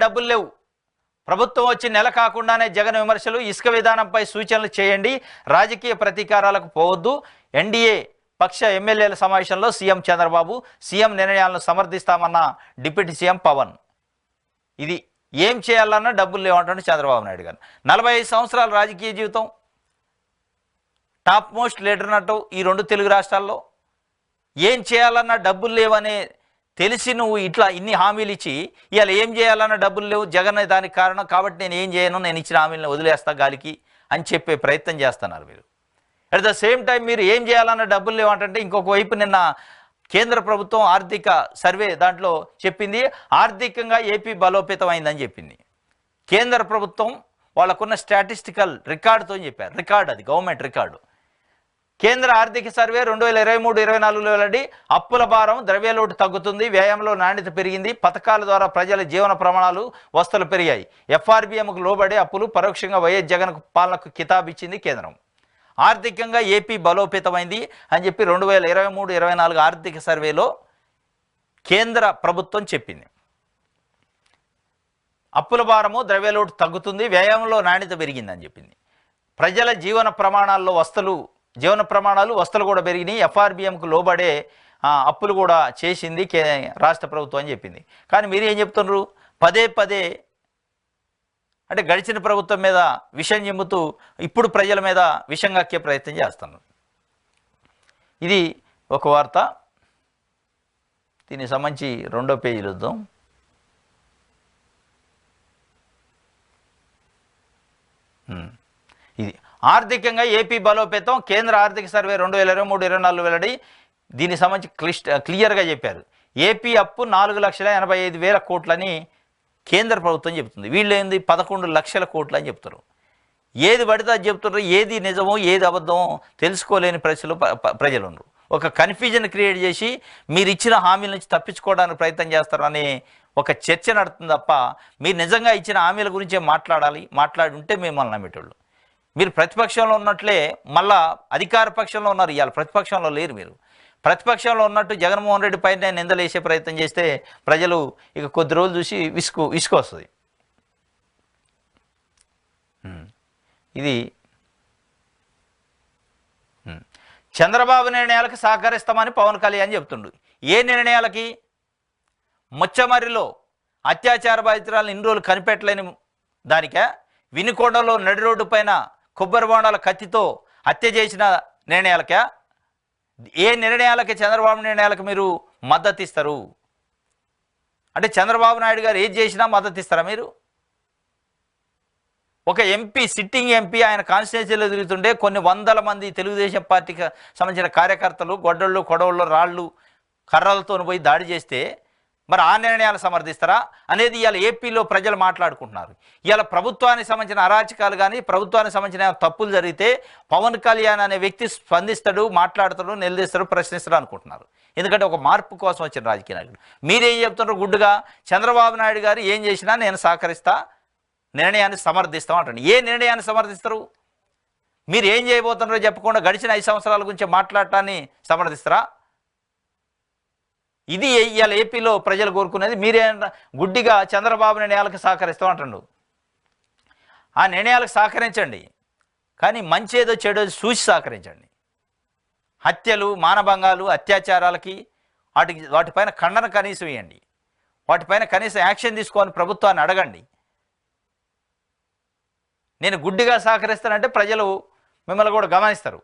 డబ్బులు లేవు. ప్రభుత్వం వచ్చి నెల కాకుండానే జగన్ విమర్శలు. ఇసుక విధానంపై సూచనలు చేయండి, రాజకీయ ప్రతీకారాలకు పోవద్దు. ఎన్డీఏ పక్ష ఎమ్మెల్యేల సమావేశంలో సీఎం చంద్రబాబు. సీఎం నిర్ణయాలను సమర్థిస్తామన్న డిప్యూటీ సీఎం పవన్. ఇది ఏం చేయాలన్నా డబ్బులు లేవంటాడు చంద్రబాబు నాయుడు గారు. 45 సంవత్సరాల రాజకీయ జీవితం, టాప్ మోస్ట్ లీడర్ అన్నట్టు ఈ 2 తెలుగు రాష్ట్రాల్లో. ఏం చేయాలన్నా డబ్బులు లేవనే తెలిసి నువ్వు ఇట్లా ఇన్ని హామీలు ఇచ్చి ఇవాళ ఏం చేయాలన్నా డబ్బులు లేవు, జగన్ దానికి కారణం కాబట్టి నేను ఏం చేయను, నేను ఇచ్చిన హామీలను వదిలేస్తా గాలికి అని చెప్పే ప్రయత్నం చేస్తున్నారు మీరు. అట్ ద సేమ్ టైం మీరు ఏం చేయాలన్న డబ్బులు లేవంటే ఇంకొక వైపు నిన్న కేంద్ర ప్రభుత్వం ఆర్థిక సర్వే దాంట్లో చెప్పింది ఆర్థికంగా ఏపీ బలోపేతం అయిందని చెప్పింది. కేంద్ర ప్రభుత్వం వాళ్ళకున్న స్టాటిస్టికల్ రికార్డుతో చెప్పారు. రికార్డు, అది గవర్నమెంట్ రికార్డు. కేంద్ర ఆర్థిక సర్వే 2023-24లో వెల్లడి. అప్పుల భారం, ద్రవ్యలోటు తగ్గుతుంది, వ్యయంలో నాణ్యత పెరిగింది, పథకాల ద్వారా ప్రజల జీవన ప్రమాణాలు వస్తువులు పెరిగాయి. ఎఫ్ఆర్బిఎంకు లోబడే అప్పులు పరోక్షంగా వైఎస్ జగన్ పాలనకు కితాబిచ్చింది కేంద్రం. ఆర్థికంగా ఏపీ బలోపేతమైంది అని చెప్పి 2023-24 ఆర్థిక సర్వేలో కేంద్ర ప్రభుత్వం చెప్పింది. అప్పుల భారము, ద్రవ్యలోటు తగ్గుతుంది, వ్యయంలో నాణ్యత పెరిగిందని చెప్పింది. ప్రజల జీవన ప్రమాణాలు వస్తువులు కూడా పెరిగినాయి. ఎఫ్ఆర్బిఎంకు లోబడే అప్పులు కూడా చేసింది రాష్ట్ర ప్రభుత్వం అని చెప్పింది. కానీ మీరు ఏం చెప్తున్నారు? పదే అంటే గడిచిన ప్రభుత్వం మీద విషం చిమ్ముతూ ఇప్పుడు ప్రజల మీద విషం కక్కే ప్రయత్నం చేస్తున్నారు. ఇది ఒక వార్త. దీనికి సంబంధించి 2వ పేజీలు వద్దాం. ఇది ఆర్థికంగా ఏపీ బలోపేతం, కేంద్ర ఆర్థిక సర్వే 2023-24 వెల్లడి. దీనికి సంబంధించి క్లియర్గా చెప్పారు. ఏపీ అప్పు 4,85,000 కోట్లని కేంద్ర ప్రభుత్వం చెబుతుంది. వీళ్ళు ఏంది 11 లక్షల కోట్లు అని చెప్తారు. ఏది పడితే అది చెప్తున్నారు. ఏది నిజమో ఏది అబద్ధమో తెలుసుకోలేని ప్రజలు ఉన్నారు. ఒక కన్ఫ్యూజన్ క్రియేట్ చేసి మీరు ఇచ్చిన హామీల నుంచి తప్పించుకోవడానికి ప్రయత్నం చేస్తారు అనే ఒక చర్చ నడుతుంది తప్ప మీరు నిజంగా ఇచ్చిన హామీల గురించే మాట్లాడి ఉంటే మిమ్మల్ని నమ్మేటోళ్ళు. మీరు ప్రతిపక్షంలో ఉన్నట్లే మళ్ళా అధికార పక్షంలో ఉన్నారు. ఇవాళ ప్రతిపక్షంలో లేరు. మీరు ప్రతిపక్షంలో ఉన్నట్టు జగన్మోహన్ రెడ్డి పైన నిందలు వేసే ప్రయత్నం చేస్తే ప్రజలు ఇక కొద్ది రోజులు చూసి విసుగు వస్తుంది. ఇది చంద్రబాబు నిర్ణయాలకు సహకరిస్తామని పవన్ కళ్యాణ్ చెప్తుండు. ఏ నిర్ణయాలకి? ముచ్చమర్రిలో అత్యాచార బాధితురాలను ఇన్ని రోజులు కనిపెట్టలేని దానికా? వినుకొండలో నడి రోడ్డు పైన కొబ్బరి బోండాల కత్తితో హత్య చేసిన నిర్ణయాలకా? ఏ నిర్ణయాలకి చంద్రబాబు నిర్ణయాలకు మీరు మద్దతు ఇస్తారు? అంటే చంద్రబాబు నాయుడు గారు ఏది చేసినా మద్దతు ఇస్తారా మీరు? ఒక ఎంపీ, సిట్టింగ్ ఎంపీ, ఆయన కాన్స్టిట్యున్సీలో తిరుగుతుండే కొన్ని వందల మంది తెలుగుదేశం పార్టీకి సంబంధించిన కార్యకర్తలు గొడ్డళ్ళు, కొడవళ్ళు, రాళ్ళు, కర్రలతో పోయి దాడి చేస్తే మరి ఆ నిర్ణయాలు సమర్థిస్తారా అనేది ఇవాళ ఏపీలో ప్రజలు మాట్లాడుకుంటున్నారు. ఇవాళ ప్రభుత్వానికి సంబంధించిన అరాచకాలు కానీ ప్రభుత్వానికి సంబంధించిన తప్పులు జరిగితే పవన్ కళ్యాణ్ అనే వ్యక్తి స్పందిస్తాడు, మాట్లాడతాడు, నిలదీస్తాడు, ప్రశ్నిస్తాడు అనుకుంటున్నారు. ఎందుకంటే ఒక మార్పు కోసం వచ్చిన రాజకీయ నాయకులు. మీరేం చెప్తున్నారు? గుడ్డుగా చంద్రబాబు నాయుడు గారు ఏం చేసినా నేను సహకరిస్తా, నిర్ణయాన్ని సమర్థిస్తాం అంటాడు. ఏ నిర్ణయాన్ని సమర్థిస్తారు? మీరు ఏం చేయబోతున్నారో చెప్పకుండా గడిచిన 5 సంవత్సరాల గురించి మాట్లాడటాన్ని సమర్థిస్తారా? ఇది ఇవాళ ఏపీలో ప్రజలు కోరుకునేది. మీరే గుడ్డిగా చంద్రబాబు నిర్ణయాలకు సహకరిస్తాం అంటుండు. ఆ నిర్ణయాలకు సహకరించండి, కానీ మంచి ఏదో చెడో చూసి సహకరించండి. హత్యలు, మానభంగాలు, అత్యాచారాలకి వాటిపైన ఖండన కనీసం వేయండి. వాటిపైన కనీసం యాక్షన్ తీసుకోని ప్రభుత్వాన్ని అడగండి. నేను గుడ్డిగా సహకరిస్తానంటే ప్రజలు మిమ్మల్ని కూడా గమనిస్తారు.